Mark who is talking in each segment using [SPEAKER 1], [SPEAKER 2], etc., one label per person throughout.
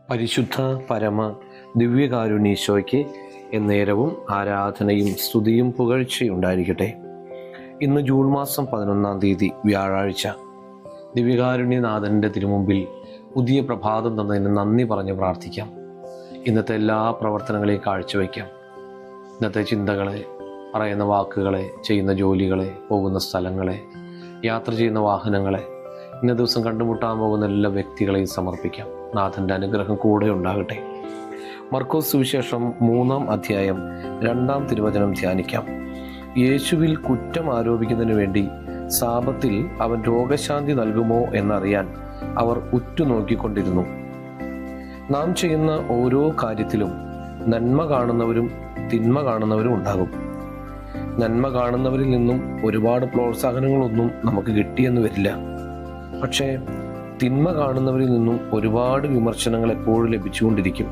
[SPEAKER 1] പരിശുദ്ധ പരമ ദിവ്യകാരുണ്യീശോയ്ക്ക് എന്നേരവും ആരാധനയും സ്തുതിയും പുകഴ്ചയും ഉണ്ടായിരിക്കട്ടെ. ഇന്ന് ജൂൺ മാസം 11-ാം തീയതി വ്യാഴാഴ്ച. ദിവ്യകാരുണ്യനാഥൻ്റെ തിരുമുമ്പിൽ പുതിയ പ്രഭാതം തന്നതിന് നന്ദി പറഞ്ഞ് പ്രാർത്ഥിക്കാം. ഇന്നത്തെ എല്ലാ പ്രവർത്തനങ്ങളെയും കാഴ്ചവയ്ക്കാം. ഇന്നത്തെ ചിന്തകളെ, പറയുന്ന വാക്കുകളെ, ചെയ്യുന്ന ജോലികളെ, പോകുന്ന സ്ഥലങ്ങളെ, യാത്ര ചെയ്യുന്ന വാഹനങ്ങളെ, ഇന്ന ദിവസം കണ്ടുമുട്ടാൻ പോകുന്ന എല്ലാ വ്യക്തികളെയും സമർപ്പിക്കാം. നാഥൻ്റെ അനുഗ്രഹം കൂടെ ഉണ്ടാകട്ടെ. മർക്കോസ് സുവിശേഷം 3-ാം അധ്യായം 2-ാം തിരുവചനം ധ്യാനിക്കാം. യേശുവിൽ കുറ്റം ആരോപിക്കുന്നതിന് വേണ്ടി സാപത്തിൽ അവൻ രോഗശാന്തി നൽകുമോ എന്നറിയാൻ അവർ ഉറ്റുനോക്കിക്കൊണ്ടിരുന്നു. നാം ചെയ്യുന്ന ഓരോ കാര്യത്തിലും നന്മ കാണുന്നവരും തിന്മ കാണുന്നവരും ഉണ്ടാകും. നന്മ കാണുന്നവരിൽ നിന്നും ഒരുപാട് പ്രോത്സാഹനങ്ങളൊന്നും നമുക്ക് കിട്ടിയെന്ന് വരില്ല. പക്ഷേ തിന്മ കാണുന്നവരിൽ നിന്നും ഒരുപാട് വിമർശനങ്ങൾ എപ്പോഴും ലഭിച്ചുകൊണ്ടിരിക്കും.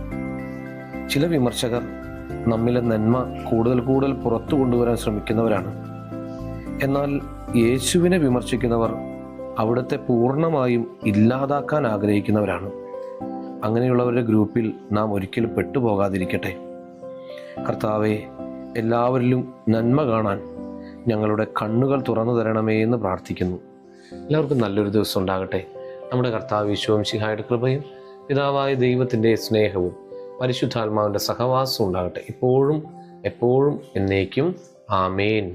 [SPEAKER 1] ചില വിമർശകർ നമ്മിലെ നന്മ കൂടുതൽ പുറത്തു കൊണ്ടുവരാൻ ശ്രമിക്കുന്നവരാണ്. എന്നാൽ യേശുവിനെ വിമർശിക്കുന്നവർ അവിടുത്തെ പൂർണ്ണമായും ഇല്ലാതാക്കാൻ ആഗ്രഹിക്കുന്നവരാണ്. അങ്ങനെയുള്ളവരുടെ ഗ്രൂപ്പിൽ നാം ഒരിക്കലും പെട്ടുപോകാതിരിക്കട്ടെ. കർത്താവെ, എല്ലാവരിലും നന്മ കാണാൻ ഞങ്ങളുടെ കണ്ണുകൾ തുറന്നു തരണമേ എന്ന് പ്രാർത്ഥിക്കുന്നു. എല്ലാവർക്കും നല്ലൊരു ദിവസം ഉണ്ടാകട്ടെ. നമ്മുടെ കർത്താവ് യേശു മിശിഹായുടെ കൃപയും പിതാവായ ദൈവത്തിൻ്റെ സ്നേഹവും പരിശുദ്ധാത്മാവിൻ്റെ സഹവാസവും ഉണ്ടാകട്ടെ, ഇപ്പോഴും എപ്പോഴും എന്നേക്കും. ആമേൻ.